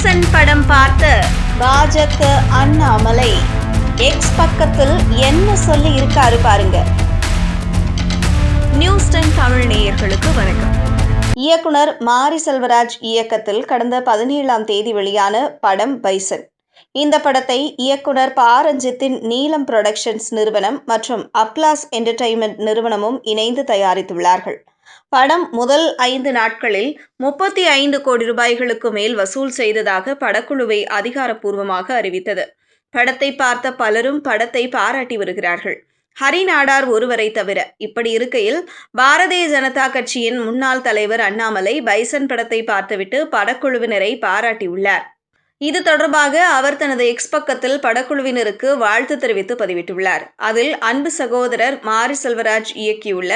Bison படம் பார்த்த பாஜக அண்ணாமலை எக்ஸ் பக்கத்தில் என்ன சொல்லி இருக்காரு பாருங்க. நியூஸ் 10 தமிழ் நேயர்களுக்கு வணக்கம். இயக்குனர் மாரி செல்வராஜ் இயக்கத்தில் கடந்த 17ஆம் தேதி வெளியான படம் பைசன். இந்த படத்தை இயக்குனர் ப. ரஞ்சித்தின் நீலம் புரொடக்ஷன்ஸ் நிறுவனம் மற்றும் அப்லாஸ் என்டர்டெயின்மெண்ட் நிறுவனமும் இணைந்து தயாரித்துள்ளார்கள். படம் முதல் 5 நாட்களில் 35 கோடி ரூபாய்களுக்கு மேல் வசூல் செய்ததாக படக்குழுவை அதிகாரப்பூர்வமாக அறிவித்தது. படத்தை பார்த்த பலரும் படத்தை பாராட்டி வருகிறார்கள். ஹரி நாடார் ஒருவரை தவிர. இப்படி இருக்கையில் பாரதிய ஜனதா கட்சியின் முன்னாள் தலைவர் அண்ணாமலை பைசன் படத்தை பார்த்துவிட்டு படக்குழுவினரை பாராட்டியுள்ளார். இது தொடர்பாக அவர் தனது எக்ஸ் பக்கத்தில் படக்குழுவினருக்கு வாழ்த்து தெரிவித்து பதிவிட்டுள்ளார். அதில் அன்பு சகோதரர் மாரி செல்வராஜ் இயக்கியுள்ள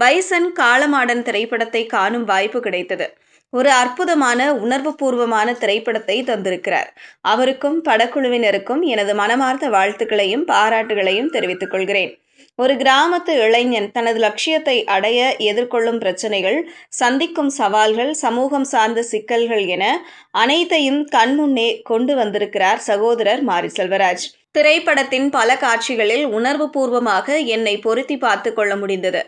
பைசன் காளமாடன் திரைப்படத்தை காணும் வாய்ப்பு கிடைத்தது. ஒரு அற்புதமான உணர்வுபூர்வமான திரைப்படத்தை தந்திருக்கிறார். அவருக்கும் படக்குழுவினருக்கும் எனது மனமார்ந்த வாழ்த்துக்களையும் பாராட்டுகளையும் தெரிவித்துக் கொள்கிறேன். ஒரு கிராமத்து இளைஞன் தனது லட்சியத்தை அடைய எதிர்கொள்ளும் பிரச்சனைகள், சந்திக்கும் சவால்கள், சமூகம் சார்ந்த சிக்கல்கள் என அனைத்தையும் கண்முன்னே கொண்டு வந்திருக்கிறார் சகோதரர் மாரி செல்வராஜ். திரைப்படத்தின் பல காட்சிகளில் உணர்வுபூர்வமாக என்னை பொருத்தி பார்த்து கொள்ள முடிந்தது.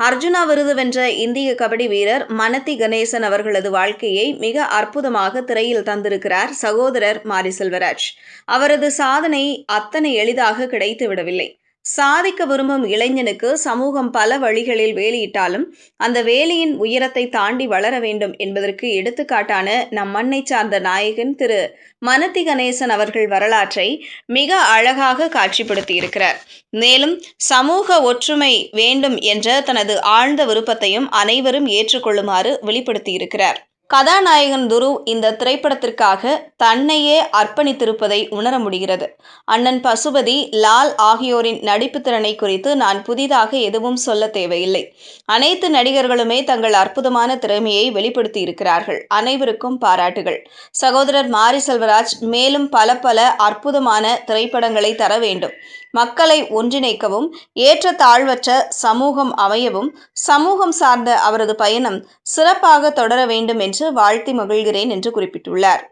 அர்ஜுனா விருது வென்ற இந்திய கபடி வீரர் மனத்தி கணேசன் அவர்களது வாழ்க்கையை மிக அற்புதமாக திரையில் தந்திருக்கிறார் சகோதரர் மாரி செல்வராஜ். அவரது சாதனை அத்தனை எளிதாக கிடைத்து விடவில்லை. சாதிக்க விரும்பும் இளைஞனுக்கு சமூகம் பல வழிகளில் வேலியிட்டாலும் அந்த வேலியின் உயரத்தை தாண்டி வளர வேண்டும் என்பதற்கு எடுத்துக்காட்டான நம் மண்ணை சார்ந்த நாயகன் திரு மனத்தி கணேசன் அவர்கள் வரலாற்றை மிக அழகாக காட்சிப்படுத்தியிருக்கிறார். மேலும் சமூக ஒற்றுமை வேண்டும் என்ற தனது ஆழ்ந்த விருப்பத்தையும் அனைவரும் ஏற்றுக்கொள்ளுமாறு வெளிப்படுத்தியிருக்கிறார். கதாநாயகன் துரு இந்த திரைப்படத்திற்காக தன்னையே அர்ப்பணித்திருப்பதை உணர முடிகிறது. அண்ணன் பசுபதி, லால் ஆகியோரின் நடிப்பு திறனை குறித்து நான் புதிதாக எதுவும் சொல்ல தேவையில்லை. அனைத்து நடிகர்களுமே தங்கள் அற்புதமான திறமையை வெளிப்படுத்தி இருக்கிறார்கள். அனைவருக்கும் பாராட்டுகள். சகோதரர் மாரி செல்வராஜ் மேலும் பல அற்புதமான திரைப்படங்களை தர வேண்டும். மக்களை ஒன்றிணைக்கவும், ஏற்றத்தாழ்வற்ற சமூகம் அமையவும், சமூகம் சார்ந்த அவரது பயணம் சிறப்பாக தொடர வேண்டும் என்று வாழ்த்தி மகிழ்கிறேன் என்று குறிப்பிட்டுள்ளார்.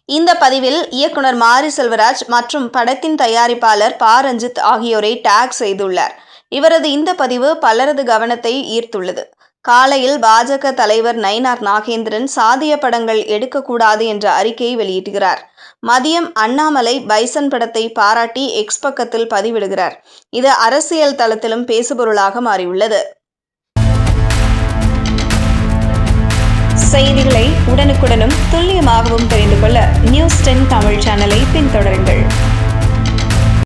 இந்த பதிவில் இயக்குனர் மாரி செல்வராஜ் மற்றும் படத்தின் தயாரிப்பாளர் ப. ரஞ்சித் ஆகியோரை டேக் செய்துள்ளார். இவரது இந்த பதிவு பலரது கவனத்தை ஈர்த்துள்ளது. காலையில் பாஜக தலைவர் நயினார் நாகேந்திரன் சாதிய படங்கள் எடுக்கக்கூடாது என்ற அறிக்கையை வெளியிடுகிறார். மதியம் அண்ணாமலை பைசன் படத்தை பாராட்டி எக்ஸ் பக்கத்தில் பதிவிடுகிறார். இது அரசியல் தளத்திலும் பேசுபொருளாக மாறியுள்ளது. செய்திகளை உடனுக்குடனும் துல்லியமாகவும் தெரிந்து கொள்ள நியூஸ் 10 தமிழ் சேனலை பின்தொடருங்கள்.